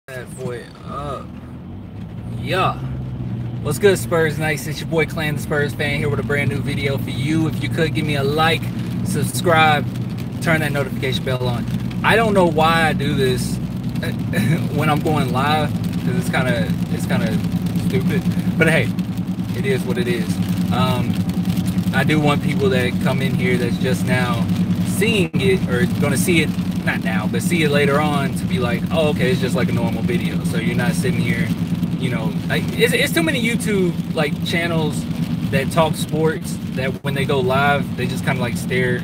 That boy up. Yeah. What's good, Spurs Nights? It's your boy Clan the Spurs fan here with a brand new video for you. If you could give me a like, subscribe, turn that notification bell on. I don't know why I do this when I'm going live, because it's kind of stupid. But hey, it is what it is. I do want people that come in here that's just now seeing it, or gonna see it, not now, but see it later on, to be like, oh, okay, it's just like a normal video. So you're not sitting here, you know, like it's too many YouTube like channels that talk sports that when they go live, they just kind of like stare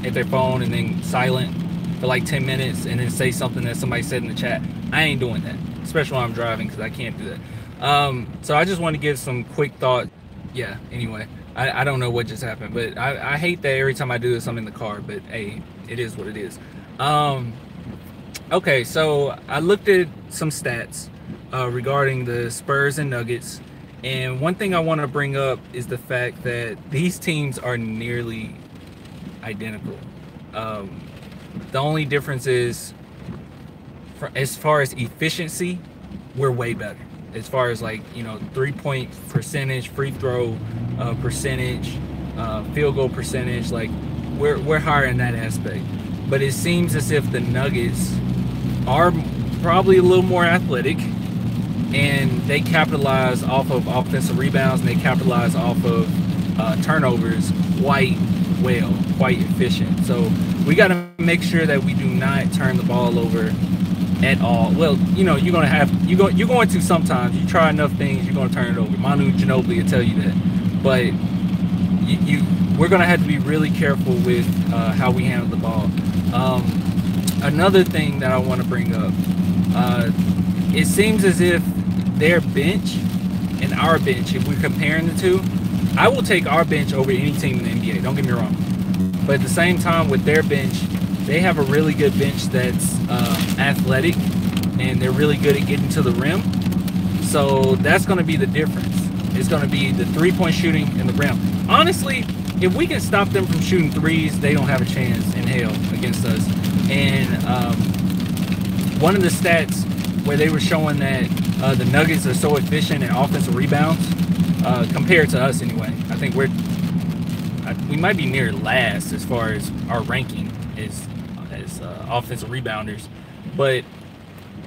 at their phone and then silent for like 10 minutes and then say something that somebody said in the chat. I ain't doing that, especially when I'm driving, because I can't do that. So I just want to give some quick thought. Yeah, anyway, I don't know what just happened, but I hate that every time I do this I'm in the car, but hey, it is what it is. Okay, so I looked at some stats regarding the Spurs and Nuggets, and one thing I want to bring up is the fact that these teams are nearly identical. The only difference is, as far as efficiency, we're way better. As far as, like, you know, 3-point percentage, free throw percentage, field goal percentage, like we're higher in that aspect. But it seems as if the Nuggets are probably a little more athletic, and they capitalize off of offensive rebounds, and they capitalize off of turnovers quite well, quite efficient. So we got to make sure that we do not turn the ball over at all. Well, you know, you're going to sometimes. You try enough things, you're going to turn it over. Manu Ginobili will tell you that. But we're going to have to be really careful with how we handle the ball. Another thing that I want to bring up, it seems as if their bench and our bench, if we're comparing the two, I will take our bench over any team in the NBA, don't get me wrong. But at the same time, with their bench, they have a really good bench that's athletic, and they're really good at getting to the rim. So that's going to be the difference. It's going to be the three-point shooting and the rim. Honestly, if we can stop them from shooting threes, they don't have a chance in hell against us. And one of the stats where they were showing that the Nuggets are so efficient in offensive rebounds, compared to us anyway. I think we might be near last as far as our ranking as offensive rebounders. But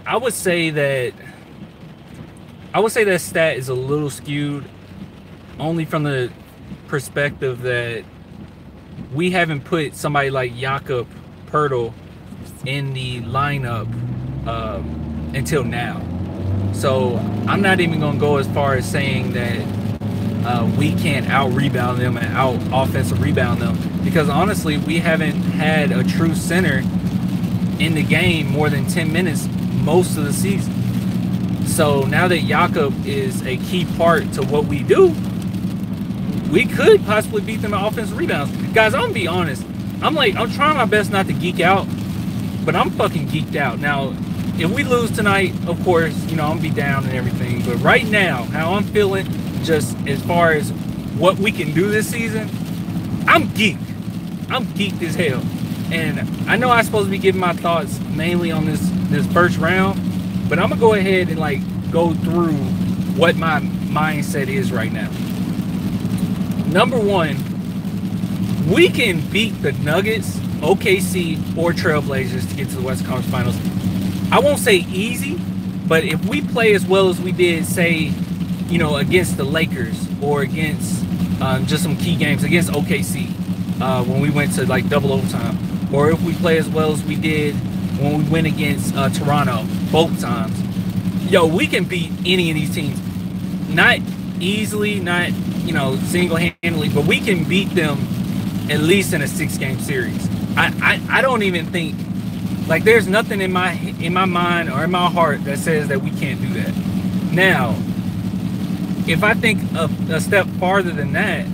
I would say that stat is a little skewed, only from the perspective that we haven't put somebody like Jakob Poeltl in the lineup until now. So I'm not even going to go as far as saying that we can't out-rebound them and out-offensive rebound them, because honestly, we haven't had a true center in the game more than 10 minutes most of the season. So now that Jakob is a key part to what we do, we could possibly beat them at offensive rebounds. Guys, I'm gonna be honest. I'm trying my best not to geek out, but I'm fucking geeked out. Now, if we lose tonight, of course, you know, I'm gonna be down and everything. But right now, how I'm feeling, just as far as what we can do this season, I'm geeked. I'm geeked as hell. And I know I'm supposed to be giving my thoughts mainly on this first round, but I'm gonna go ahead and like go through what my mindset is right now. Number one, we can beat the Nuggets, OKC, or Trailblazers to get to the Western Conference Finals. I won't say easy, but if we play as well as we did, say, you know, against the Lakers, or against just some key games against OKC when we went to like double overtime, or if we play as well as we did when we went against Toronto both times, yo, we can beat any of these teams. Not easily, not, you know, single-handedly, but we can beat them at least in a 6-game series. I don't even think, like, there's nothing in my mind or in my heart that says that we can't do that. Now, if I think a step farther than that,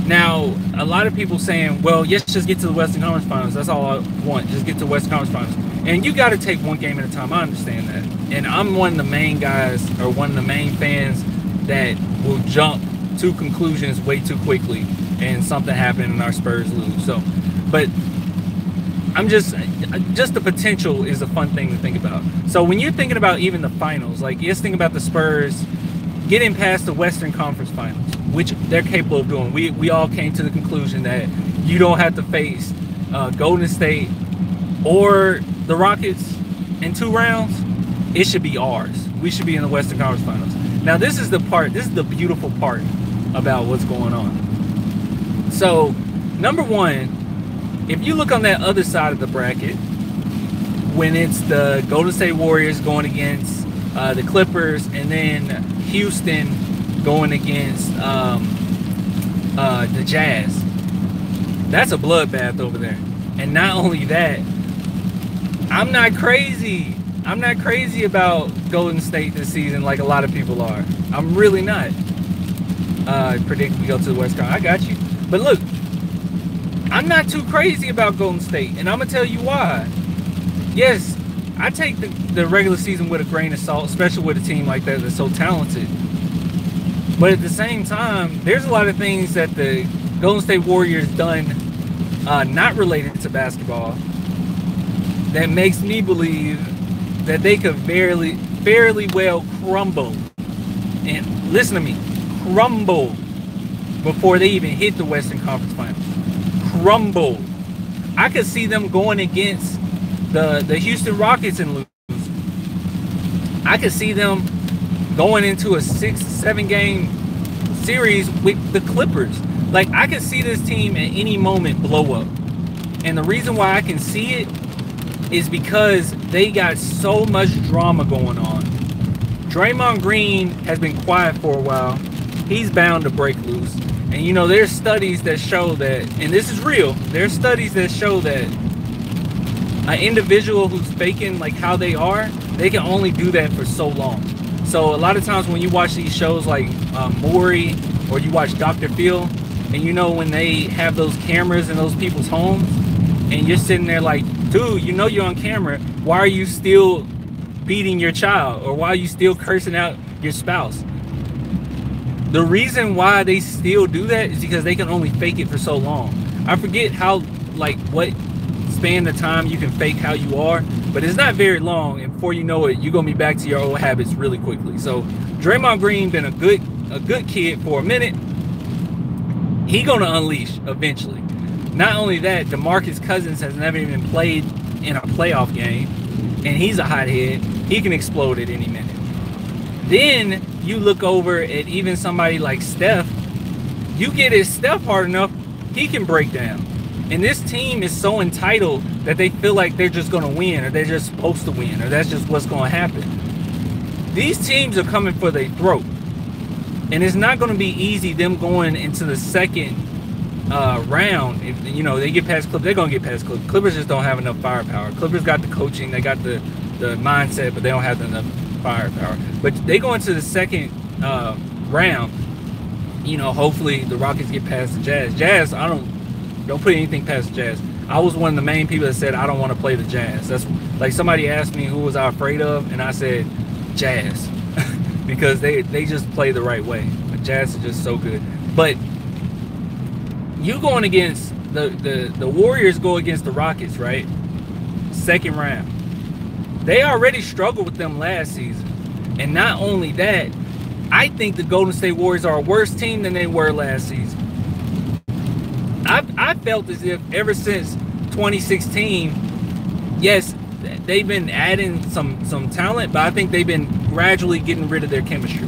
now, a lot of people saying, well, yes, just get to the Western Conference Finals. That's all I want. Just get to the Western Conference Finals. And you got to take one game at a time. I understand that. And I'm one of the main guys, or one of the main fans, that will jump to conclusions way too quickly and something happened and our Spurs lose. So, but I'm just the potential is a fun thing to think about. So when you're thinking about even the finals, like just think about the Spurs getting past the Western Conference Finals, which they're capable of doing. We all came to the conclusion that you don't have to face Golden State or the Rockets in 2 rounds. It should be ours. We should be in the Western Conference Finals. Now this is the beautiful part about what's going on. So number one, if you look on that other side of the bracket, when it's the Golden State Warriors going against the Clippers, and then Houston going against the Jazz, that's a bloodbath over there. And not only that, I'm not crazy about Golden State this season like a lot of people are. I'm really not. Predict we go to the West Coast. I got you. But look, I'm not too crazy about Golden State, and I'm gonna tell you why. Yes, I take the regular season with a grain of salt, especially with a team like that that's so talented. But at the same time, there's a lot of things that the Golden State Warriors done not related to basketball that makes me believe that they could fairly well crumble. And listen to me, crumble before they even hit the Western Conference Finals. Crumble. I could see them going against the Houston Rockets and lose. I could see them going into a 6-7 game series with the Clippers. Like, I could see this team at any moment blow up. And the reason why I can see it is because they got so much drama going on. Draymond Green has been quiet for a while. He's bound to break loose. And you know, there's studies that show that, and this is real, there's studies that show that an individual who's faking like how they are, they can only do that for so long. So a lot of times when you watch these shows like Maury, or you watch Dr. Phil, and you know when they have those cameras in those people's homes, and you're sitting there like, dude, you know you're on camera, why are you still beating your child? Or why are you still cursing out your spouse? The reason why they still do that is because they can only fake it for so long. I forget how, like, what span of time you can fake how you are, but it's not very long, and before you know it, you're gonna be back to your old habits really quickly. So Draymond Green been a good kid for a minute. He gonna unleash eventually. Not only that, DeMarcus Cousins has never even played in a playoff game, and he's a hothead. He can explode at any minute. Then you look over at even somebody like Steph. You get his Steph hard enough, he can break down. And this team is so entitled that they feel like they're just going to win, or they're just supposed to win, or that's just what's going to happen. These teams are coming for their throat. And it's not going to be easy them going into the second round. If you know they get past Clippers, they're going to get past Clippers. Clippers just don't have enough firepower. Clippers got the coaching, they got the mindset, but they don't have enough firepower. But they go into the second round. You know, hopefully the Rockets get past the Jazz. Jazz, I don't put anything past the Jazz. I was one of the main people that said I don't want to play the Jazz. That's like somebody asked me who was I afraid of, and I said Jazz because they just play the right way. The Jazz is just so good. But you going against the Warriors go against the Rockets, right? Second round. They already struggled with them last season. And not only that, I think the Golden State Warriors are a worse team than they were last season. I felt as if ever since 2016, yes, they've been adding some talent, but I think they've been gradually getting rid of their chemistry.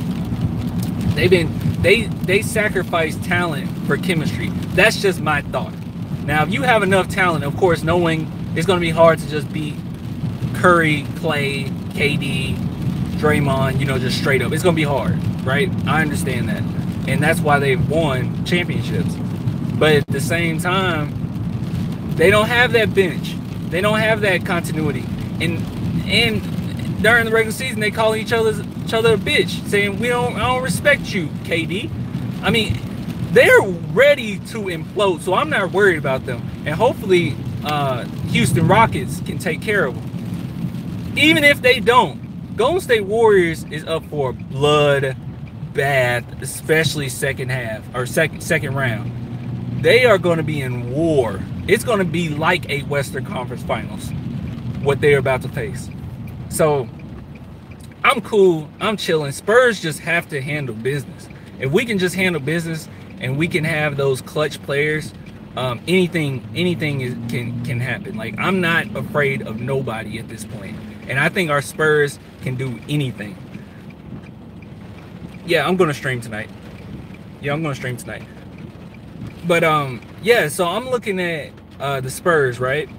They sacrifice talent for chemistry. That's just my thought. Now, if you have enough talent, of course, knowing it's going to be hard to just beat Curry, Clay, KD, Draymond, you know, just straight up. It's going to be hard, right? I understand that. And that's why they've won championships. But at the same time, they don't have that bench. They don't have that continuity. And during the regular season, they call each other a bitch, saying, I don't respect you, KD. I mean, they're ready to implode, so I'm not worried about them. And hopefully, Houston Rockets can take care of them. Even if they don't, Golden State Warriors is up for a bloodbath, especially second half or second round. They are going to be in war It's going to be like a Western Conference Finals, what they're about to face. So I'm cool. I'm chilling. Spurs just have to handle business. If we can just handle business and we can have those clutch players, anything can happen. Like, I'm not afraid of nobody at this point, and I think our Spurs can do anything. Yeah, I'm gonna stream tonight. But yeah, so I'm looking at the Spurs, right?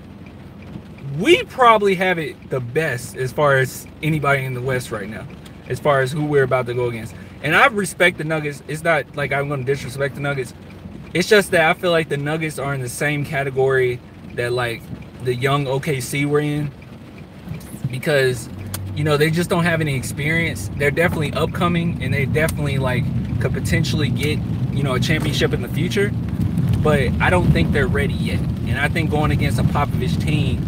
We probably have it the best as far as anybody in the West right now, as far as who we're about to go against. And I respect the Nuggets. It's not like I'm going to disrespect the Nuggets. It's just that I feel like the Nuggets are in the same category that like the young OKC were in, because, you know, they just don't have any experience. They're definitely upcoming, and they definitely like could potentially get, you know, a championship in the future, but I don't think they're ready yet. And I think going against a Popovich team,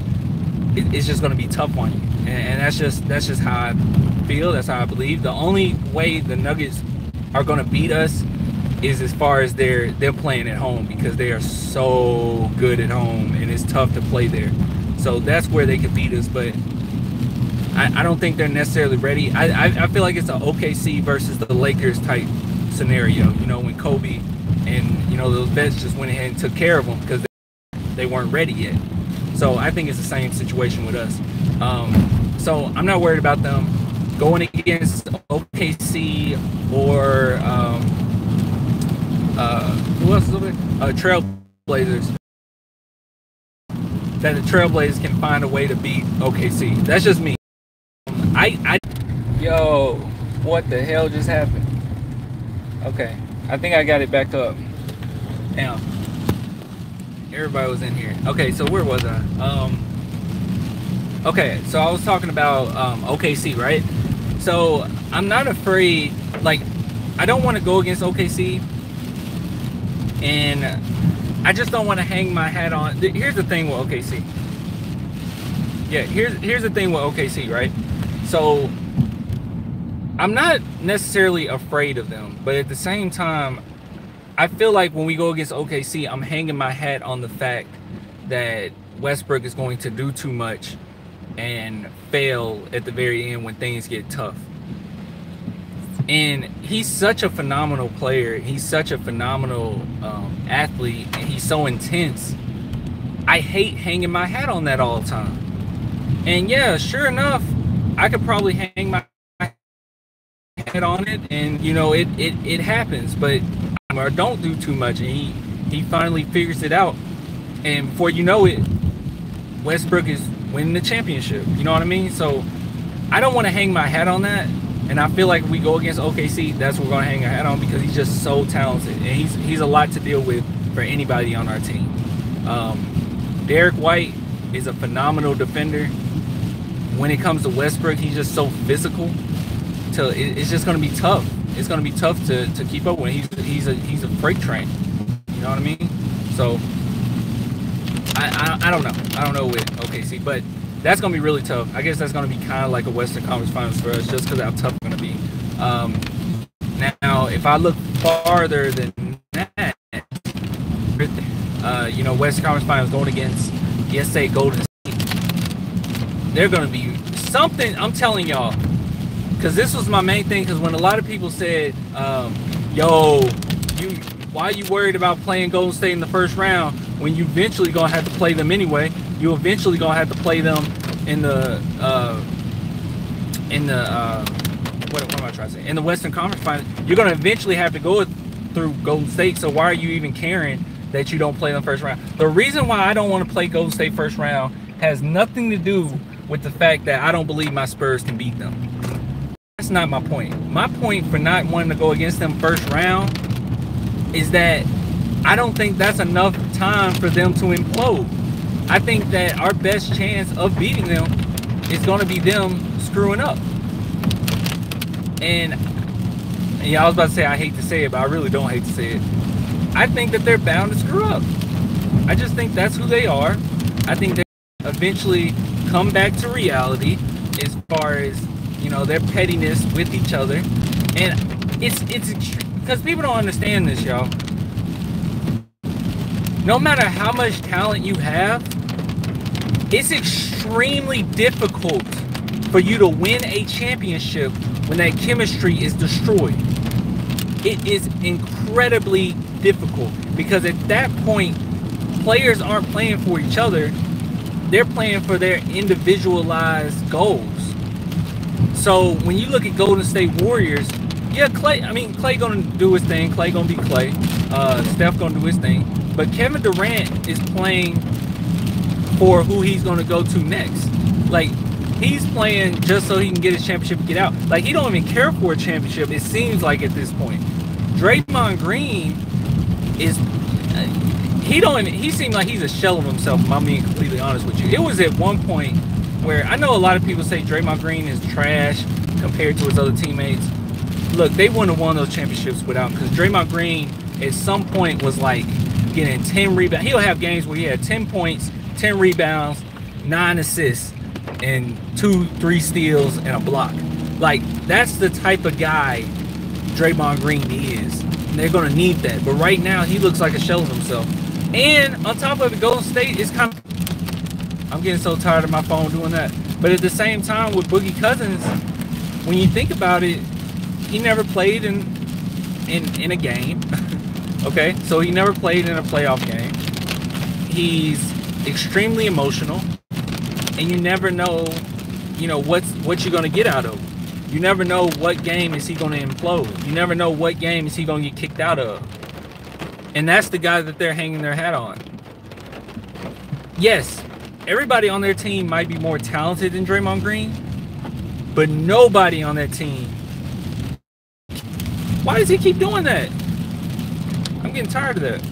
it's just going to be tough on you, and that's just how I feel. That's how I believe. The only way the Nuggets are going to beat us is as far as they're playing at home, because they are so good at home, and it's tough to play there. So that's where they could beat us, but I don't think they're necessarily ready. I feel like it's an OKC versus the Lakers type scenario. You know, when Kobe and, you know, those vets just went ahead and took care of them because they weren't ready yet. So I think it's the same situation with us. So I'm not worried about them going against OKC or who else is over there? Trailblazers. That the Trailblazers can find a way to beat OKC. That's just me. Yo, what the hell just happened? Okay, I think I got it back up. Damn. Everybody was in here. Okay, so where was I? Okay, so I was talking about OKC, right? So I'm not afraid. Like, I don't want to go against OKC, and I just don't want to hang my hat on. Here's the thing with OKC. Yeah, here's the thing with OKC, right? So I'm not necessarily afraid of them, but at the same time, I feel like when we go against OKC, I'm hanging my hat on the fact that Westbrook is going to do too much and fail at the very end when things get tough. And he's such a phenomenal player. He's such a phenomenal athlete, and he's so intense. I hate hanging my hat on that all the time. And yeah, sure enough, I could probably hang my hat on it, and, you know, it happens, but or don't do too much, and he finally figures it out, and before you know it, Westbrook is winning the championship. You know what I mean? So I don't want to hang my hat on that, and I feel like if we go against OKC, that's what we're going to hang our hat on, because he's just so talented, and he's a lot to deal with for anybody on our team. Derek White is a phenomenal defender. When it comes to Westbrook, he's just so physical. So it's just going to be tough. It's going to be tough to keep up with. He's a freight train. You know what I mean? So I don't know. I don't know with OKC, but that's going to be really tough. I guess that's going to be kind of like a Western Conference Finals for us, just because of how tough it's going to be. Now, if I look farther than that, you know, Western Conference Finals going against, let's say, Golden State, they're going to be something. I'm telling y'all. Because this was my main thing, because when a lot of people said, yo, why are you worried about playing Golden State in the first round when you eventually going to have to play them anyway? You eventually going to have to play them in the what am I trying to say? In the Western Conference Finals. You're going to eventually have to go through Golden State, so why are you even caring that you don't play them first round? The reason why I don't want to play Golden State first round has nothing to do with the fact that I don't believe my Spurs can beat them. That's not my point. My point for not wanting to go against them first round is that I don't think that's enough time for them to implode. I think that our best chance of beating them is going to be them screwing up. And yeah, I was about to say I hate to say it, but I really don't hate to say it. I think that they're bound to screw up. I just think that's who they are. I think they eventually come back to reality as far as, you know, their pettiness with each other. And it's because people don't understand this, y'all. no matter how much talent you have, it's extremely difficult for you to win a championship when that chemistry is destroyed. It is incredibly difficult because at that point, players aren't playing for each other. They're playing for their individualized goals. So when you look at Golden State Warriors, yeah, Clay gonna do his thing. Clay gonna be Clay. Steph gonna do his thing. But Kevin Durant is playing for who he's gonna go to next. Like, he's playing just so he can get his championship and get out. Like, he don't even care for a championship, it seems like, at this point. Draymond Green is he seemed like he's a shell of himself, if I'm being completely honest with you. It was at one point where I know a lot of people say Draymond Green is trash compared to his other teammates. Look, they wouldn't have won those championships without him, because Draymond Green at some point was like getting 10 rebounds. He'll have games where he had 10 points, 10 rebounds, 9 assists, and 2-3 steals and a block. Like, that's the type of guy Draymond Green is. And they're going to need that. But right now, he looks like a shell of himself. And on top of it, Golden State is kind of... I'm getting so tired of my phone doing that. But at the same time, with Boogie Cousins, when you think about it, he never played in a game. Okay? So he never played in a playoff game. He's extremely emotional. And you never know, what you're going to get out of him. You never know what game is he going to implode. You never know what game is he going to get kicked out of. And that's the guy that they're hanging their hat on. Yes, everybody on their team might be more talented than Draymond Green, but nobody on that team. Why does he keep doing that? I'm getting tired of that.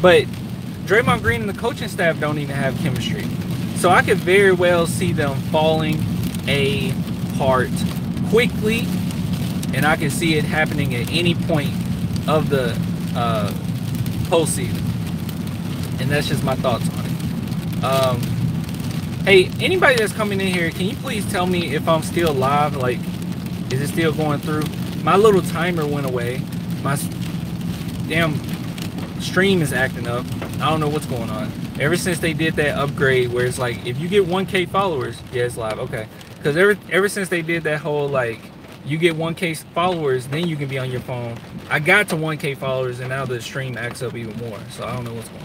But Draymond Green and the coaching staff don't even have chemistry. So I could very well see them falling apart quickly, and I can see it happening at any point of the postseason. And that's just my thoughts on it. Hey, anybody that's coming in here, can you please tell me if I'm still live? Like, is it still going through? My little timer went away. My damn stream is acting up. I don't know what's going on. Ever since they did that upgrade where it's like, if you get 1K followers, yeah, it's live. Okay. Because ever since they did that whole, like, you get 1K followers, then you can be on your phone. I got to 1K followers, and now the stream acts up even more. So I don't know what's going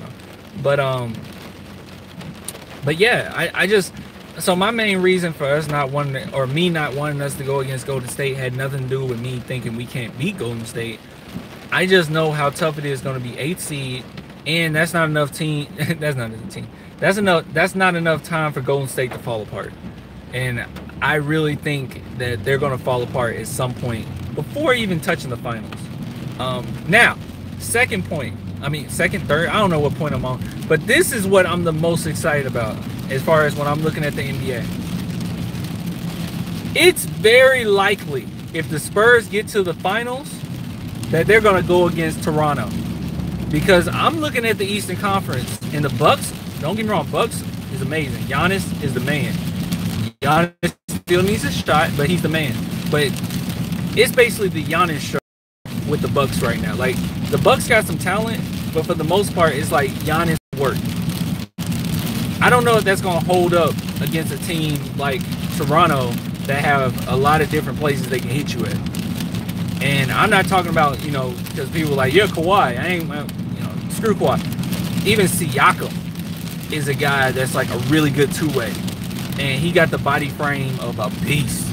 on. But yeah, I just... So my main reason for us not wanting, or me not wanting us to go against Golden State had nothing to do with me thinking we can't beat Golden State. I just know how tough it is going to be 8th seed, and that's not enough team. That's not enough team. That's not enough time for Golden State to fall apart. And I really think that they're going to fall apart at some point before even touching the finals. Now, second, third, I don't know what point I'm on, but this is what I'm the most excited about as far as when I'm looking at the NBA. It's very likely if the Spurs get to the finals that they're going to go against Toronto, because I'm looking at the Eastern Conference, and the Bucks, don't get me wrong, Bucks is amazing. Giannis is the man. Giannis still needs a shot, but he's the man. But it's basically the Giannis show with the Bucks right now. Like, the Bucks got some talent, but for the most part, it's like Giannis work. I don't know if that's going to hold up against a team like Toronto that have a lot of different places they can hit you at. And I'm not talking about, because people are like, yeah, Kawhi. I ain't, screw Kawhi. Even Siakam is a guy that's like a really good two-way. And he got the body frame of a beast.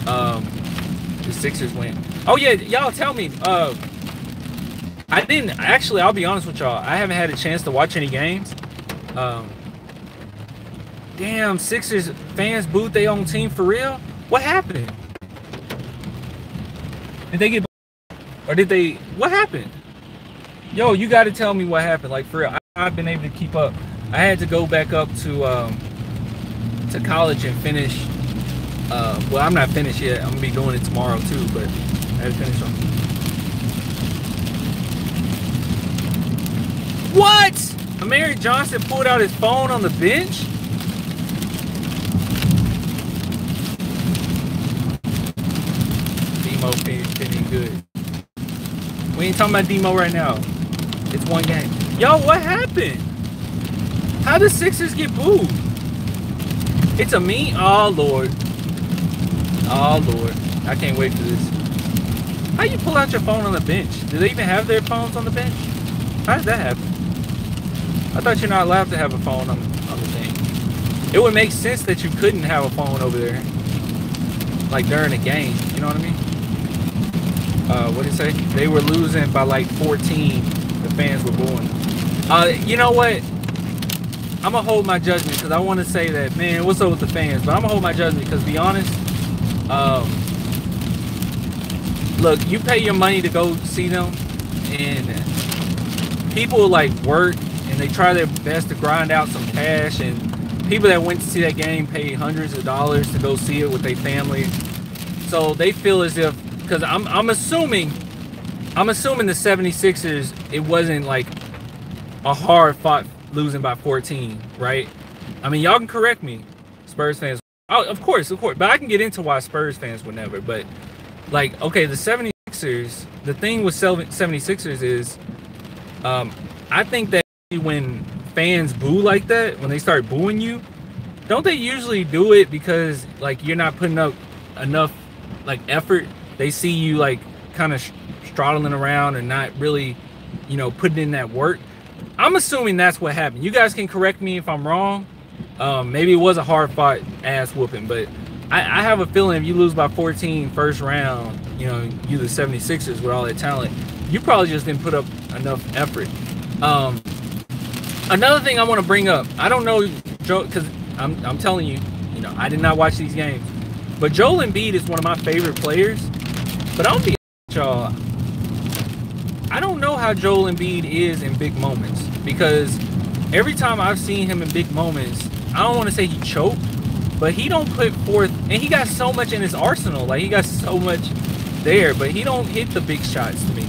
The Sixers win. Oh, yeah, y'all tell me. I didn't, actually, I'll be honest with y'all. I haven't had a chance to watch any games. Damn, Sixers fans booed their own team for real? What happened? Did they get, or did they, what happened? Yo, you got to tell me what happened. Like, for real, I've been able to keep up. I had to go back up to college and finish. Well, I'm not finished yet. I'm gonna be doing it tomorrow too, but I had to finish on. What? Amari Johnson pulled out his phone on the bench? Demo feeling good. We ain't talking about Demo right now. It's one game. Yo, what happened? How did Sixers get booed? It's a me? Oh, Lord. Oh, Lord. I can't wait for this. How you pull out your phone on the bench? Do they even have their phones on the bench? How did that happen? I thought you're not allowed to have a phone on the thing. It would make sense that you couldn't have a phone over there. Like during a game. You know what I mean? What did it say? They were losing by like 14. The fans were booing. You know what? I'm going to hold my judgment because I want to say that, man, what's up with the fans? But I'm going to hold my judgment because, to be honest, look, you pay your money to go see them, and people like work and they try their best to grind out some cash, and people that went to see that game pay hundreds of dollars to go see it with their family. So they feel as if, because I'm assuming the 76ers, it wasn't like a hard fought losing by 14, right? I mean, y'all can correct me, Spurs fans. Oh, of course, but I can get into why Spurs fans would never. But like, okay, the 76ers, the thing with 76ers is, I think that when fans boo like that, when they start booing you, don't they usually do it because like you're not putting up enough like effort? They see you like kind of straddling around and not really, you know, putting in that work. I'm assuming that's what happened. You guys can correct me if I'm wrong. Maybe it was a hard fought ass whooping, but I have a feeling if you lose by 14 first round, you know, you the 76ers with all that talent, you probably just didn't put up enough effort. Another thing I want to bring up, I don't know, Joe, because I'm telling you, you know, I did not watch these games, but Joel Embiid is one of my favorite players. But I'll be honest, y'all, I don't know how Joel Embiid is in big moments, because every time I've seen him in big moments, I don't want to say he choked, but he don't put forth, and he got so much in his arsenal, like he got so much there, but he don't hit the big shots to me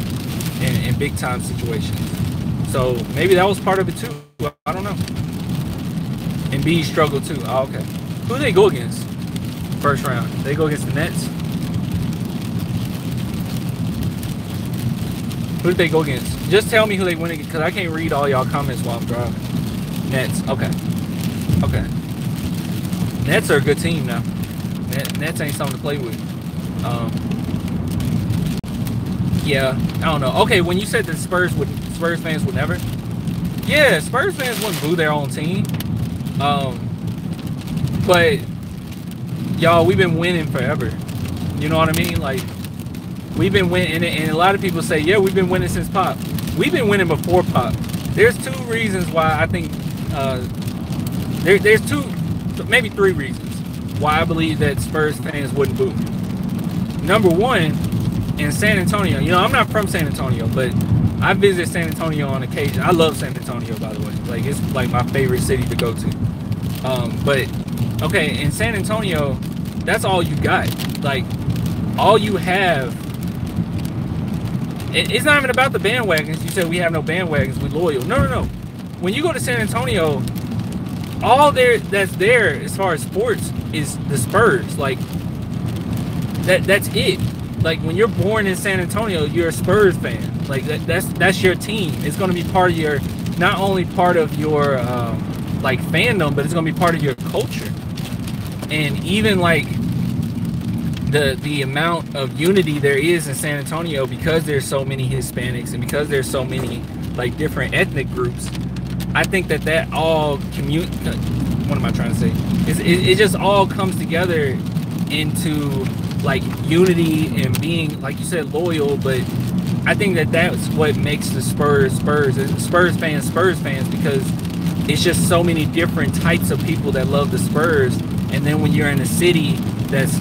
in big time situations. So maybe that was part of it too. I don't know. Embiid struggled too. Oh, okay. Who do they go against? First round. They go against the Nets. Who did they go against? Just tell me who they went against, because I can't read all y'all comments while I'm driving. Nets. Okay. Okay. Nets are a good team now. Nets ain't something to play with. Yeah, I don't know. Okay, when you said that Spurs fans would never. Yeah, Spurs fans wouldn't boo their own team. But y'all, we've been winning forever. You know what I mean? Like, we've been winning, and a lot of people say, yeah, we've been winning since Pop. We've been winning before Pop. There's two reasons why I think, there's two, maybe three reasons why I believe that Spurs fans wouldn't boo. Number one, in San Antonio, you know, I'm not from San Antonio, but I visit San Antonio on occasion. I love San Antonio, by the way. Like, it's like my favorite city to go to. But, okay, in San Antonio, that's all you got. Like, all you have, it's not even about the bandwagons. You said we have no bandwagons, we're loyal. No, no, no. When you go to San Antonio, all that's there as far as sports is the Spurs. Like, that's it. Like, when you're born in San Antonio, you're a Spurs fan. Like, that's your team. It's going to be part of your, not only part of your like fandom, but it's going to be part of your culture. And even like the amount of unity there is in San Antonio, because there's so many Hispanics and because there's so many like different ethnic groups, I think that all what am I trying to say? It just all comes together into like unity and being, like you said, loyal. But I think that's what makes the Spurs fans, because it's just so many different types of people that love the Spurs. And then when you're in a city that's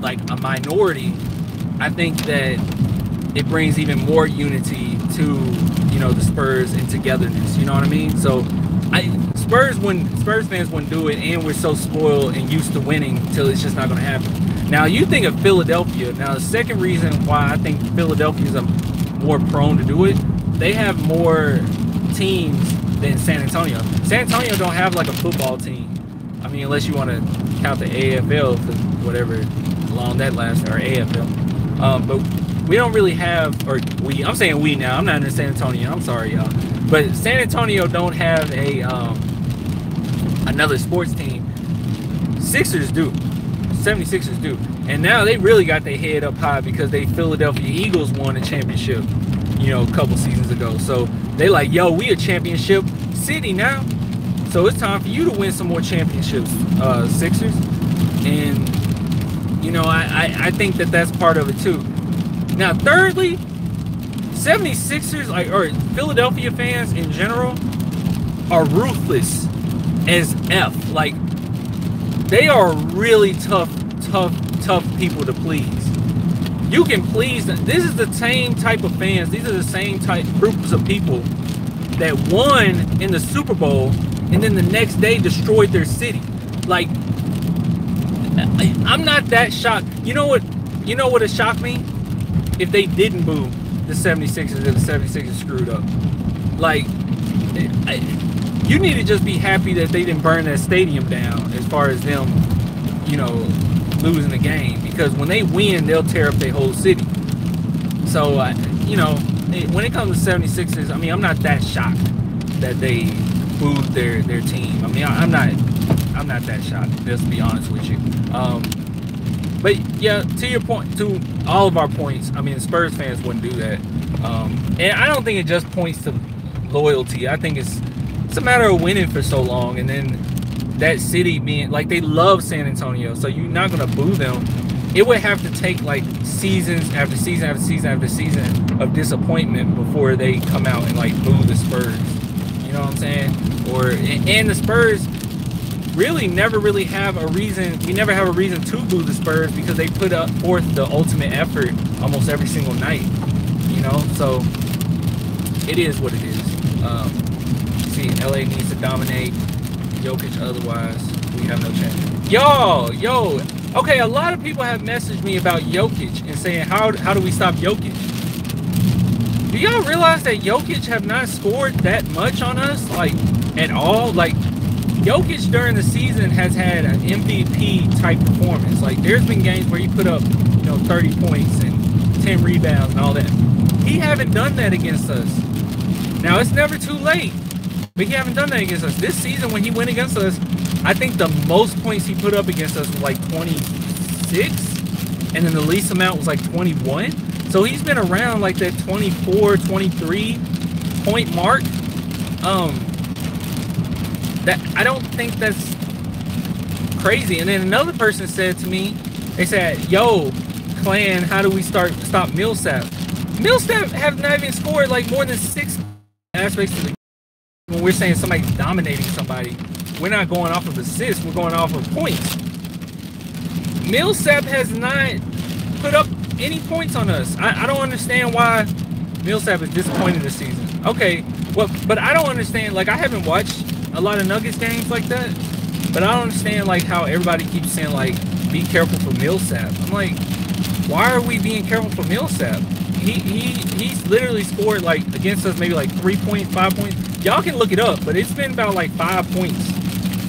like a minority, I think that it brings even more unity to, you know, the Spurs and togetherness. You know what I mean? So Spurs fans wouldn't do it, and we're so spoiled and used to winning till it's just not going to happen. Now, you think of Philadelphia. Now, the second reason why I think Philadelphia is more prone to do it, they have more teams than San Antonio. San Antonio don't have like a football team. I mean, unless you want to count the AFL, for whatever along that last, or AFL. But we don't really have, I'm saying we now. I'm not in San Antonio. I'm sorry, y'all. But San Antonio don't have a another sports team. Sixers do. 76ers do. And now they really got their head up high because they Philadelphia Eagles won a championship, you know, a couple seasons ago. So they like, yo, we a championship city now. So it's time for you to win some more championships, Sixers. And, you know, I think that that's part of it too. Now, thirdly, 76ers, like, or Philadelphia fans in general, are ruthless as F. Like, they are really tough people to please. You can please them. This is the same type of fans. These are the same type groups of people that won in the Super Bowl and then the next day destroyed their city. Like, I'm not that shocked. You know what would shock me? If they didn't boo the 76ers and the 76ers screwed up. Like, you need to just be happy that they didn't burn that stadium down as far as them, you know, losing the game. Because when they win, they'll tear up their whole city. So, you know, when it comes to 76ers, I mean, I'm not that shocked that they booed their team. I mean, I'm not that shocked, just to be honest with you. But yeah, to your point, to all of our points, I mean, Spurs fans wouldn't do that. And I don't think it just points to loyalty. I think it's a matter of winning for so long, and then that city being like, they love San Antonio, so you're not gonna boo them. It would have to take like seasons after season after season after season of disappointment before they come out and like boo the Spurs. You know what I'm saying? And the Spurs really never really have a reason. We never have a reason to boo the Spurs because they put up forth the ultimate effort almost every single night. You know, so it is what it is. See, LA needs to dominate. Jokic, otherwise we have no chance. Yo, okay, a lot of people have messaged me about Jokic and saying, how do we stop Jokic? Do y'all realize that Jokic have not scored that much on us, like, at all? Like, Jokic during the season has had an MVP type performance. Like, there's been games where he put up, you know, 30 points and 10 rebounds and all that. He haven't done that against us. Now, it's never too late, but he haven't done that against us. This season, when he went against us, I think the most points he put up against us was like 26, and then the least amount was like 21. So he's been around like that 24, 23 point mark. That I don't think that's crazy. And then another person said to me, they said, yo, Clan, how do we stop Millsap? Millsap have not even scored like more than 6 aspects of the game. When we're saying somebody's dominating somebody, we're not going off of assists, we're going off of points. Millsap has not put up any points on us. I don't understand why Millsap is disappointed this season. Okay, well, but I don't understand, like, I haven't watched a lot of Nuggets games like that, but I don't understand, like, how everybody keeps saying, like, be careful for Millsap. I'm like, why are we being careful for Millsap? He's literally scored, like, against us maybe like 3 points, 5 points. Y'all can look it up, but it's been about like 5 points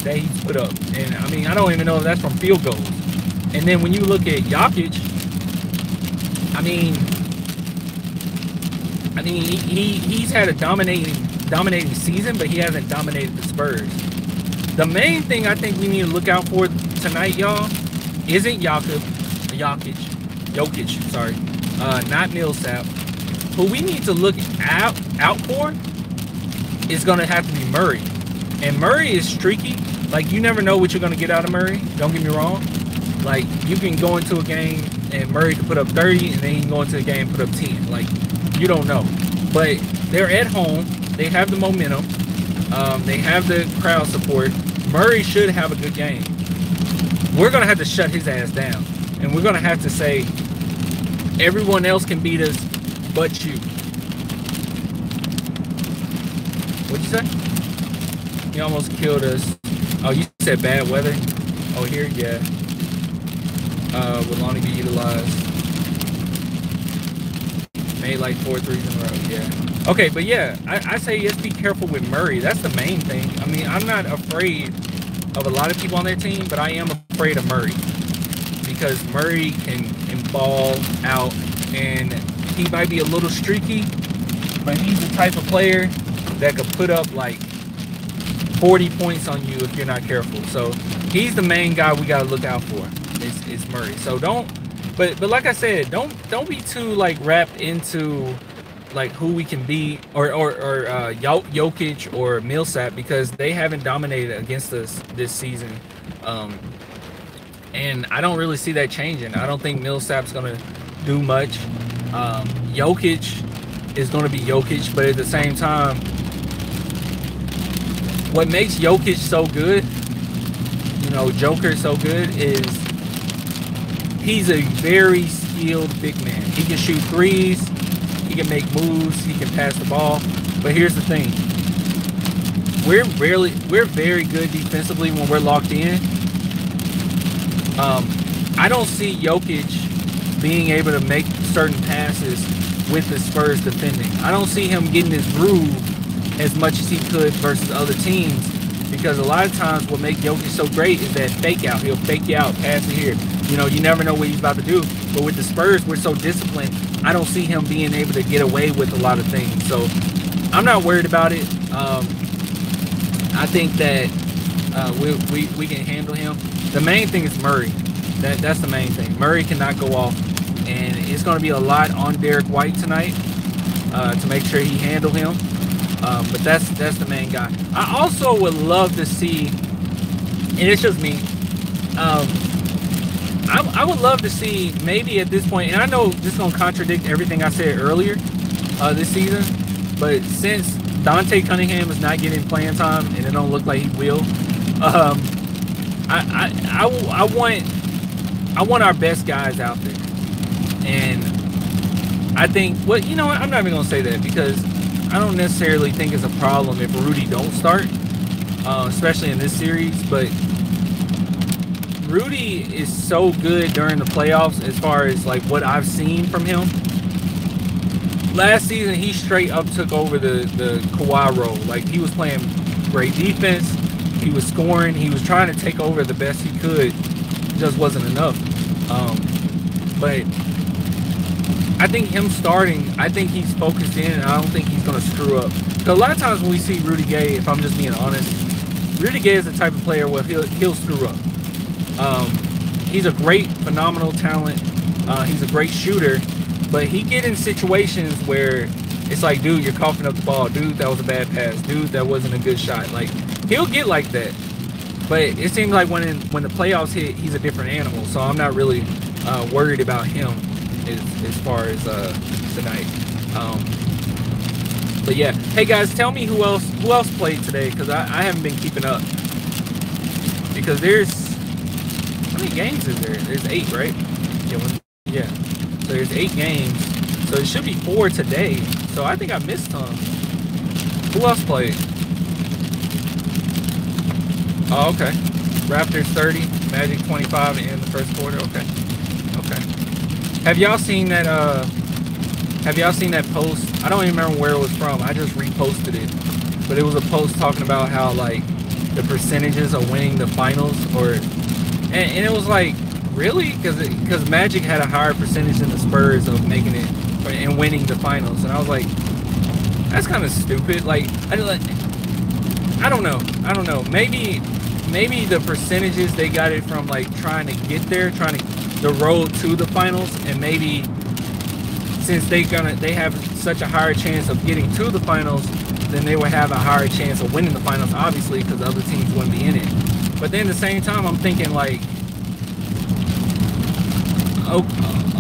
that he's put up. And I mean, I don't even know if that's from field goals. And then when you look at Jokic, I mean he's had a dominating season, but he hasn't dominated the Spurs. The main thing I think we need to look out for tonight, y'all, isn't Jokic, sorry, not Millsap. Who we need to look out for is going to have to be Murray. And Murray is streaky. Like, you never know what you're going to get out of Murray. Don't get me wrong. Like, you can go into a game and Murray can put up 30, and then he can go into a game and put up 10. Like, you don't know. But they're at home. They have the momentum. They have the crowd support. Murray should have a good game. We're going to have to shut his ass down. And we're going to have to say, everyone else can beat us but you. What'd you say? He almost killed us. Oh, you said bad weather? Oh, here? Yeah. Will only be utilized. Made like 4 threes in a row. Yeah. Okay, but yeah, I say just be careful with Murray. That's the main thing. I mean, I'm not afraid of a lot of people on their team, but I am afraid of Murray. Because Murray can ball out, and he might be a little streaky, but he's the type of player that could put up like 40 points on you if you're not careful. So he's the main guy we got to look out for. Is Murray. So but like I said, don't be too like wrapped into like who we can be or Jokic or Millsap, because they haven't dominated against us this season. And I don't really see that changing. I don't think Millsap's gonna do much. Jokic is gonna be Jokic, but at the same time, what makes Jokic so good, you know, Joker so good, is he's a very skilled big man. He can shoot threes, he can make moves, he can pass the ball. But here's the thing. We're very good defensively when we're locked in. I don't see Jokic being able to make certain passes with the Spurs defending. I don't see him getting his groove as much as he could versus other teams, because a lot of times what makes Jokic so great is that fake out. He'll fake you out, pass it here. You know, you never know what he's about to do. But with the Spurs, we're so disciplined, I don't see him being able to get away with a lot of things. So I'm not worried about it. I think that we can handle him. The main thing is Murray. That's the main thing. Murray cannot go off, and it's going to be a lot on Derek White tonight to make sure he handle him. But that's the main guy. I also would love to see, and it's just me, I would love to see maybe at this point, and I know this is going to contradict everything I said earlier this season, but since Dante Cunningham is not getting playing time, and it don't look like he will, I want our best guys out there. And I think, well, you know what, I'm not even going to say that, because I don't necessarily think it's a problem if Rudy don't start, especially in this series. But Rudy is so good during the playoffs as far as like what I've seen from him. Last season, he straight up took over the Kawhi role. Like, he was playing great defense. He was scoring. He was trying to take over the best he could. It just wasn't enough. But I think him starting, I think he's focused in, and I don't think he's going to screw up. Because a lot of times when we see Rudy Gay, if I'm just being honest, Rudy Gay is the type of player where he'll screw up. He's a great, phenomenal talent. He's a great shooter. But he get in situations where it's like, dude, you're coughing up the ball. Dude, that was a bad pass. Dude, that wasn't a good shot. Like, he'll get like that. But it seems like when the playoffs hit, he's a different animal. So I'm not really worried about him as far as tonight. But yeah, hey guys, tell me who else played today, because I haven't been keeping up. Because how many games is there? There's 8, right? Yeah. So there's 8 games. So it should be 4 today. So I think I missed some. Who else played? Oh, okay. Raptors 30, Magic 25 in the first quarter. Okay. Have y'all seen that? Have y'all seen that post? I don't even remember where it was from. I just reposted it, but it was a post talking about how like the percentages of winning the finals, and it was like, really, because Magic had a higher percentage than the Spurs of making it and winning the finals, and I was like, that's kind of stupid. Like, I don't know. Maybe the percentages, they got it from like trying to get there, the road to the finals, and maybe since they have such a higher chance of getting to the finals, then they would have a higher chance of winning the finals, obviously, because other teams wouldn't be in it. But then at the same time, I'm thinking like,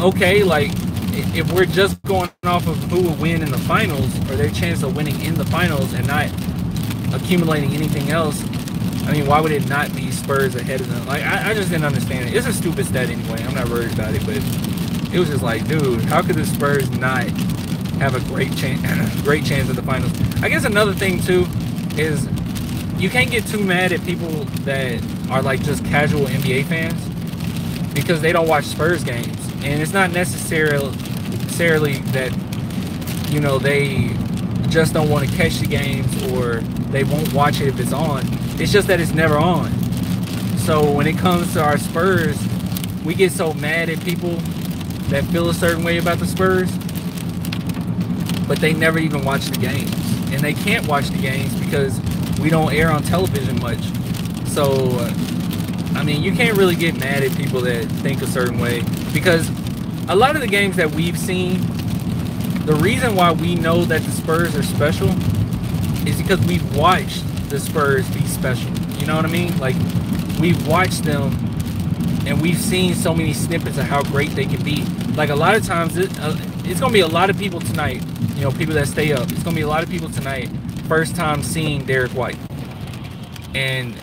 okay, like if we're just going off of who will win in the finals or their chance of winning in the finals and not accumulating anything else, I mean, why would it not be Spurs ahead of them? Like, I just didn't understand it. It's a stupid stat anyway. I'm not worried about it, but it was just like, dude, how could the Spurs not have a great chance at the finals? I guess another thing too is you can't get too mad at people that are like just casual NBA fans because they don't watch Spurs games, and it's not necessarily that, you know, they just don't want to catch the games or they won't watch it if it's on. It's just that it's never on. So when it comes to our Spurs, we get so mad at people that feel a certain way about the Spurs, but they never even watch the games. and they can't watch the games because we don't air on television much. So, I mean, you can't really get mad at people that think a certain way, because a lot of the games that we've seen, the reason why we know that the Spurs are special is because we've watched the Spurs be special. You know what I mean? Like, we've watched them and we've seen so many snippets of how great they can be. Like, a lot of times, it's going to be a lot of people tonight, you know, people that stay up. It's going to be a lot of people tonight, first time seeing Derek White. And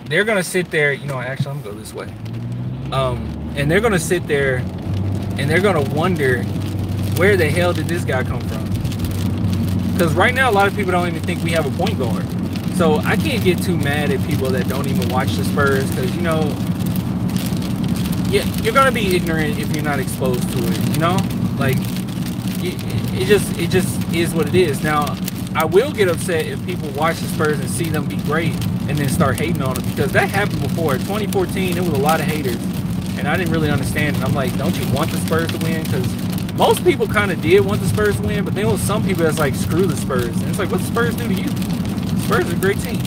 they're going to sit there, you know, actually, I'm going to go this way. And they're going to sit there and they're going to wonder, where the hell did this guy come from? Because right now, a lot of people don't even think we have a point guard. So I can't get too mad at people that don't even watch the Spurs, because, you know, yeah, you're gonna be ignorant if you're not exposed to it. You know, like it just is what it is. Now, I will get upset if people watch the Spurs and see them be great and then start hating on them, because that happened before. 2014, it was a lot of haters, and I didn't really understand it. I'm like, don't you want the Spurs to win? Because most people kind of did want the Spurs to win, but then there was some people that's like, screw the Spurs. And it's like, what the Spurs do to you? The Spurs are a great team.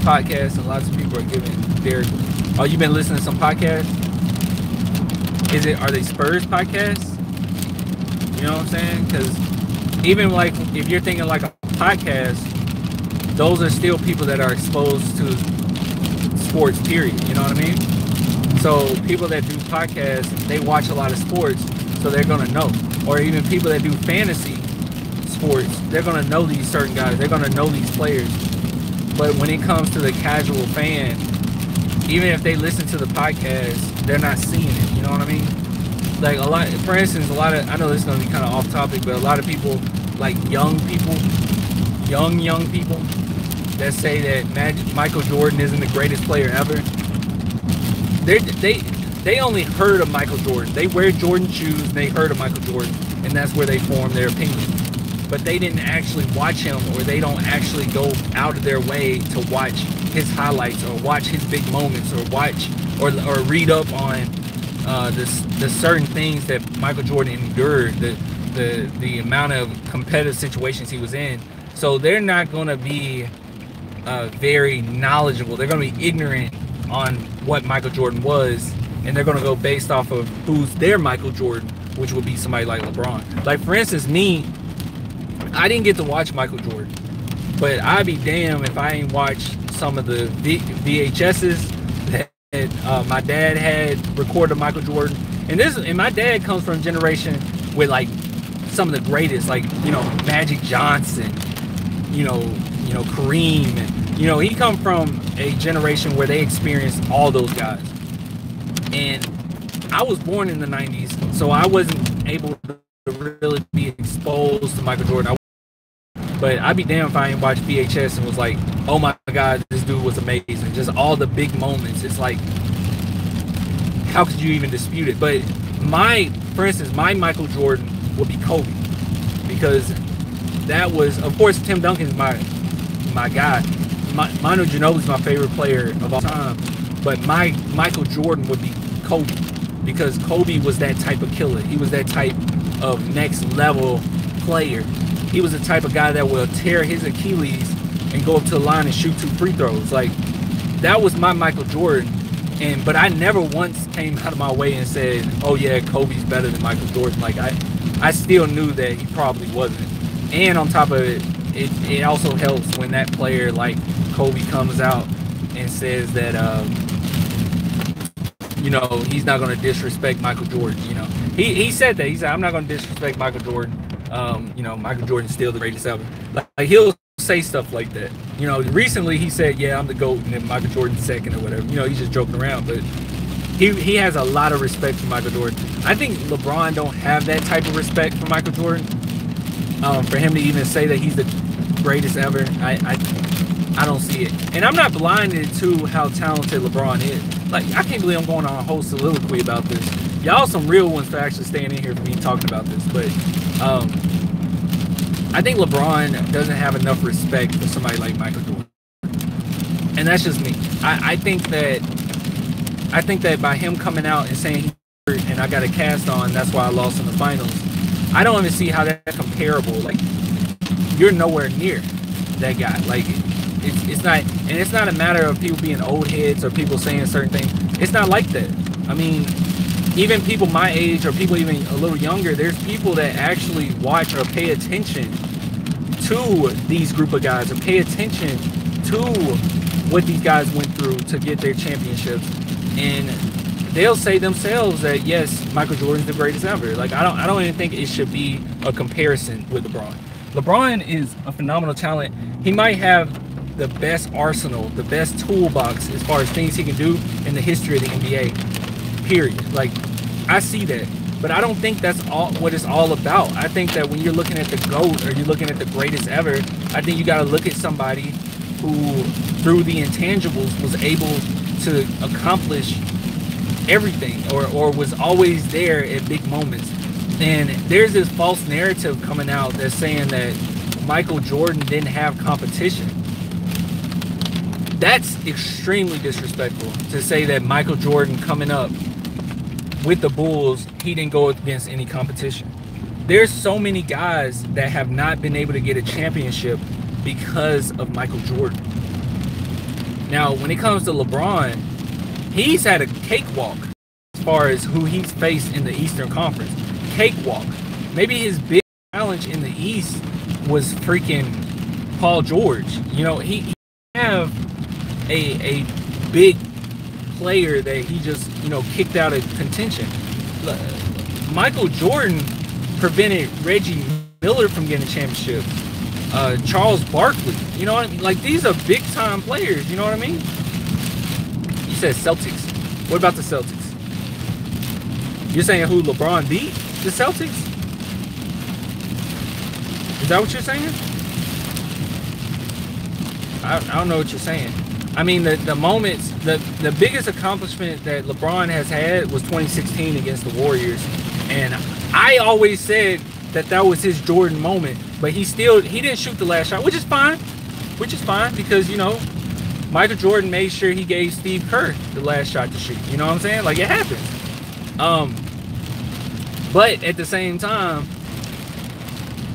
Podcasts, and lots of people are giving Derek. Oh, you've been listening to some podcasts? Are they Spurs podcasts? You know what I'm saying? Because even like, if you're thinking like a podcast, those are still people that are exposed to sports, period. You know what I mean? So people that do podcasts, they watch a lot of sports, so they're gonna know. Or even people that do fantasy sports, they're gonna know these certain guys, they're gonna know these players. But when it comes to the casual fan, even if they listen to the podcast, they're not seeing it. You know what I mean? Like, a lot, for instance, I know this is gonna be kind of off topic, but a lot of people, like young people that say that Michael Jordan isn't the greatest player ever. They only heard of Michael Jordan. They wear Jordan shoes and they heard of Michael Jordan, and that's where they form their opinion. But they didn't actually watch him, or they don't actually go out of their way to watch his highlights, or watch his big moments, or watch or read up on the certain things that Michael Jordan endured, the amount of competitive situations he was in. So they're not going to be very knowledgeable. They're going to be ignorant on what Michael Jordan was, and they're going to go based off of who's their Michael Jordan, which would be somebody like LeBron. Like, for instance, me, I didn't get to watch Michael Jordan, but I'd be damned if I ain't watched some of the VHSs that my dad had recorded Michael Jordan. And my dad comes from a generation with like some of the greatest, like, you know, Magic Johnson, you know Kareem, and you know, he come from a generation where they experienced all those guys. And I was born in the 90s, so I wasn't able to really be exposed to Michael Jordan. But I'd be damned if I ain't watched VHS and was like, oh my God, this dude was amazing. Just all the big moments. It's like, how could you even dispute it? But for instance, my Michael Jordan would be Kobe. Because that was, of course, Tim Duncan's my guy. Manu Ginobili's my favorite player of all time. But my Michael Jordan would be Kobe. Because Kobe was that type of killer. He was that type of next level player. He was the type of guy that will tear his Achilles and go up to the line and shoot 2 free throws. Like, that was my Michael Jordan. But I never once came out of my way and said, oh yeah, Kobe's better than Michael Jordan. Like, I still knew that he probably wasn't. And on top of it, it also helps when that player like Kobe comes out and says that, you know, he's not going to disrespect Michael Jordan. You know, he said that. He said, I'm not going to disrespect Michael Jordan. You know, Michael Jordan's still the greatest ever. Like, he'll say stuff like that. You know, recently he said, yeah, I'm the GOAT, and then Michael Jordan's second or whatever. You know, he's just joking around, but he has a lot of respect for Michael Jordan. I think LeBron don't have that type of respect for Michael Jordan. For him to even say that he's the greatest ever, I don't see it. And I'm not blinded to how talented LeBron is. Like, I can't believe I'm going on a whole soliloquy about this. Y'all some real ones for actually staying in here for me talking about this. But I think LeBron doesn't have enough respect for somebody like Michael Jordan. And that's just me. I think that by him coming out and saying he hurt and I got a cast on, that's why I lost in the finals. I don't even see how that's comparable. Like, you're nowhere near that guy. Like, it's not, and it's not a matter of people being old heads or people saying certain things. It's not like that. I mean, even people my age or people even a little younger, there's people that actually watch or pay attention to these group of guys, or pay attention to what these guys went through to get their championships, and they'll say themselves that yes, Michael Jordan's the greatest ever. Like, I don't even think it should be a comparison with LeBron. LeBron is a phenomenal talent. He might have the best arsenal, the best toolbox as far as things he can do in the history of the NBA, period. Like, I see that, but I don't think that's all what it's all about. I think that when you're looking at the GOAT or you're looking at the greatest ever, I think you got to look at somebody who, through the intangibles, was able to accomplish everything, or was always there at big moments. And there's this false narrative coming out that's saying that Michael Jordan didn't have competition. That's extremely disrespectful, to say that Michael Jordan coming up with the Bulls, he didn't go against any competition. There's so many guys that have not been able to get a championship because of Michael Jordan. Now, when it comes to LeBron, he's had a cakewalk as far as who he's faced in the Eastern Conference. Cakewalk. Maybe his big challenge in the East was freaking Paul George. You know, he have a big player that he just, you know, kicked out of contention. Michael Jordan prevented Reggie Miller from getting a championship. Charles Barkley, you know what I mean? Like, these are big time players, you know what I mean? You said Celtics. What about the Celtics? You're saying who LeBron beat? The Celtics? Is that what you're saying? I don't know what you're saying. I mean, the moments, the biggest accomplishment that LeBron has had was 2016 against the Warriors. And I always said that was his Jordan moment, but he didn't shoot the last shot, which is fine because, you know, Michael Jordan made sure he gave Steve Kerr the last shot to shoot. You know what I'm saying? Like, it happens. But at the same time,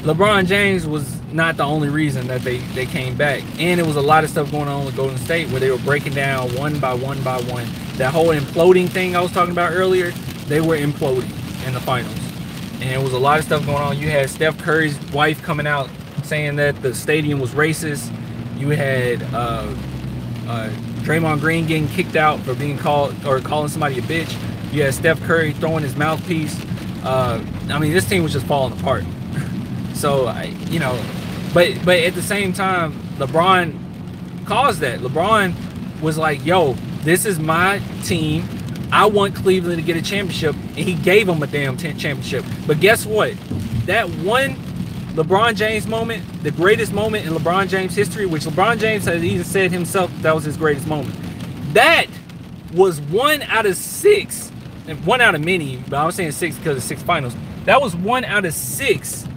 LeBron James was not the only reason that they came back. And it was a lot of stuff going on with Golden State where they were breaking down one by one by one. That whole imploding thing I was talking about earlier, they were imploding in the finals. And there was a lot of stuff going on. You had Steph Curry's wife coming out saying that the stadium was racist. You had Draymond Green getting kicked out for being called or calling somebody a bitch. You had Steph Curry throwing his mouthpiece. I mean, this team was just falling apart. So, you know, but at the same time, LeBron caused that. LeBron was like, yo, this is my team. I want Cleveland to get a championship, and he gave them a damn championship. But guess what? That one LeBron James moment, the greatest moment in LeBron James history, which LeBron James has even said himself that was his greatest moment. That was 1 out of 6, and 1 out of many, but I was saying 6 because of 6 finals. That was 1 out of 6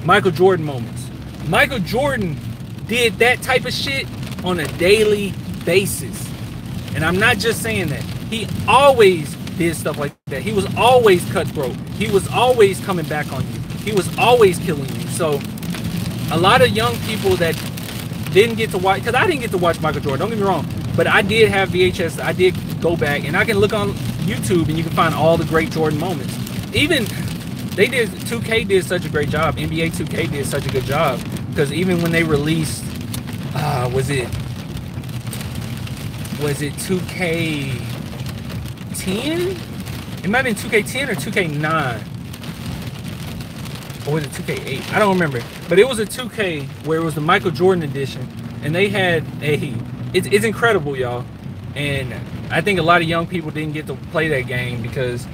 Michael Jordan moments. Michael Jordan did that type of shit on a daily basis. And I'm not just saying that. He always did stuff like that. He was always cutthroat. He was always coming back on you. He was always killing you. So a lot of young people that didn't get to watch, because I didn't get to watch Michael Jordan, don't get me wrong, but I did have VHS. I did go back, and I can look on YouTube and you can find all the great Jordan moments. Even 2K did such a great job. NBA 2K did such a good job, because even when they released, was it 2K10? It might have been 2K10 or 2K9. Or was it 2K8? I don't remember. But it was a 2K where it was the Michael Jordan edition. And they had it's incredible, y'all. And I think a lot of young people didn't get to play that game because,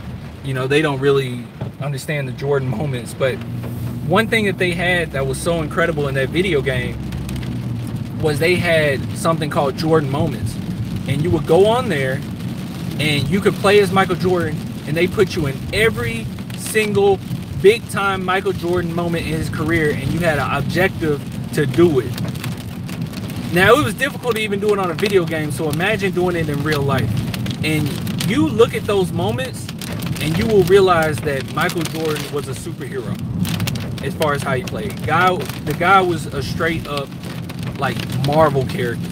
you know, they don't really understand the Jordan moments. But one thing that they had that was so incredible in that video game was they had something called Jordan Moments. And you would go on there and you could play as Michael Jordan, and they put you in every single big time Michael Jordan moment in his career, and you had an objective to do it. Now, it was difficult to even do it on a video game, so imagine doing it in real life. And you look at those moments and you will realize that Michael Jordan was a superhero. as far as how he played. The guy was a straight up like Marvel character.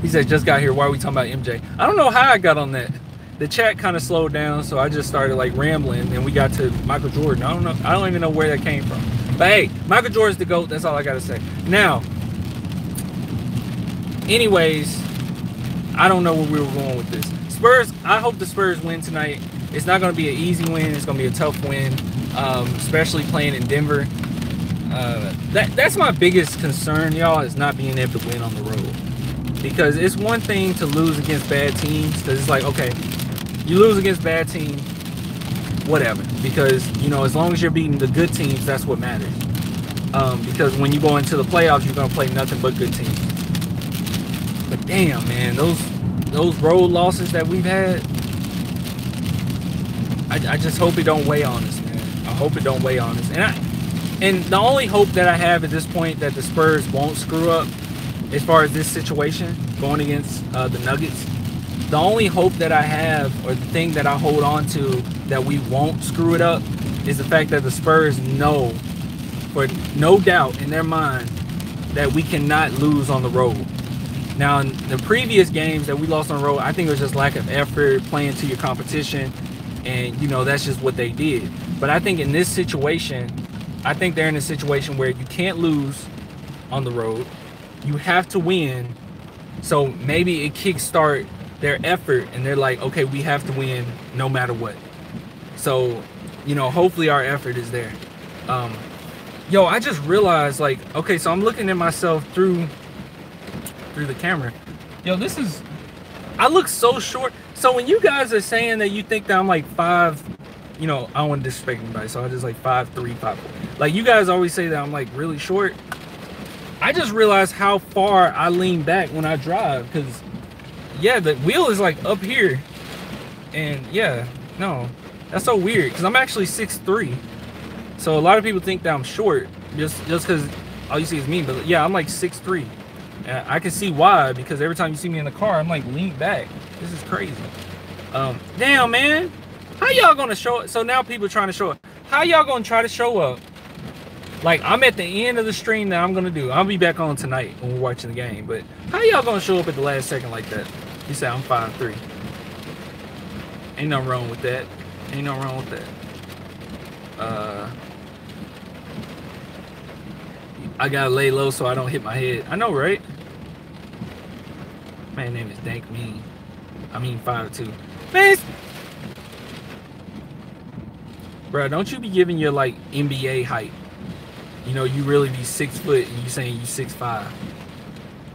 He said, just got here. Why are we talking about MJ? I don't know how I got on that. The chat kind of slowed down, so I just started like rambling, and we got to Michael Jordan. I don't know. I don't even know where that came from. But hey, Michael Jordan's the GOAT. That's all I got to say. Now, anyways, I don't know where we were going with this. Spurs, I hope the Spurs win tonight. It's not going to be an easy win. It's going to be a tough win, especially playing in Denver. That's my biggest concern, y'all, is not being able to win on the road. Because it's one thing to lose against bad teams, because it's like, okay, you lose against bad teams, whatever. Because, you know, as long as you're beating the good teams, that's what matters. Because when you go into the playoffs, you're going to play nothing but good teams. But damn, man, those road losses that we've had, I just hope it don't weigh on us, man. I hope it don't weigh on us. And the only hope that I have at this point that the Spurs won't screw up as far as this situation going against the Nuggets, the only hope that I have, or the thing that I hold on to that we won't screw it up, is the fact that the Spurs know, for no doubt in their mind, that we cannot lose on the road. Now, in the previous games that we lost on the road, I think it was just lack of effort, playing to your competition, and, you know, that's just what they did. But I think in this situation, I think they're in a situation where you can't lose on the road. You have to win. So maybe it kickstart their effort, and they're like, okay, we have to win no matter what. So, you know, hopefully our effort is there. Yo, I just realized, like, okay, so I'm looking at myself through the camera. Yo, I look so short. So when you guys are saying that you think that I'm like 5, you know, I don't want to disrespect anybody, so I just like 5'3", 5'4". Like, you guys always say that I'm like really short. I just realized how far I lean back when I drive, because yeah, the wheel is like up here, and yeah, no, that's so weird, because I'm actually 6'3", so a lot of people think that I'm short just because all you see is me. But yeah, I'm like 6'3". I can see why, because every time you see me in the car, I'm like leaned back. This is crazy. Damn, man, how y'all gonna show up? So now people are trying to show up. How y'all gonna try to show up? Like, I'm at the end of the stream that I'm gonna do. I'll be back on tonight when we're watching the game. But how y'all gonna show up at the last second like that? You say I'm 5'3". Ain't nothing wrong with that. Ain't nothing wrong with that. I gotta lay low so I don't hit my head. I know, right? Man, name is Dank Mean. I mean 5'2". Man, bro, don't you be giving your like NBA height. You know, you really be 6 foot and you saying you 6'5".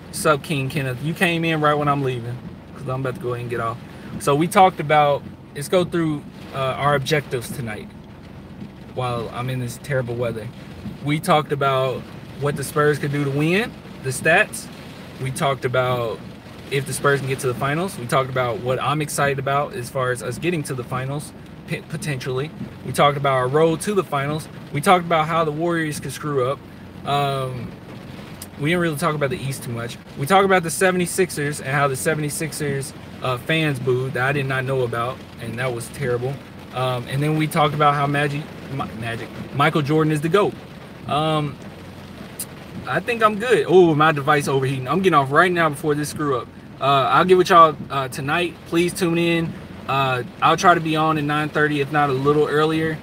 What's up, King Kenneth? You came in right when I'm leaving, because I'm about to go ahead and get off. So we talked about, let's go through our objectives tonight while I'm in this terrible weather. We talked about what the Spurs could do to win, the stats. We talked about if the Spurs can get to the finals. We talked about what I'm excited about as far as us getting to the finals, potentially. We talked about our road to the finals. We talked about how the Warriors could screw up. We didn't really talk about the East too much. We talked about the 76ers and how the 76ers fans booed that I did not know about, and that was terrible. And then we talked about how Michael Jordan is the GOAT. I think I'm good. Oh, my device overheating. I'm getting off right now before this screw up. I'll get with y'all tonight. Please tune in. I'll try to be on at 9:30, if not a little earlier.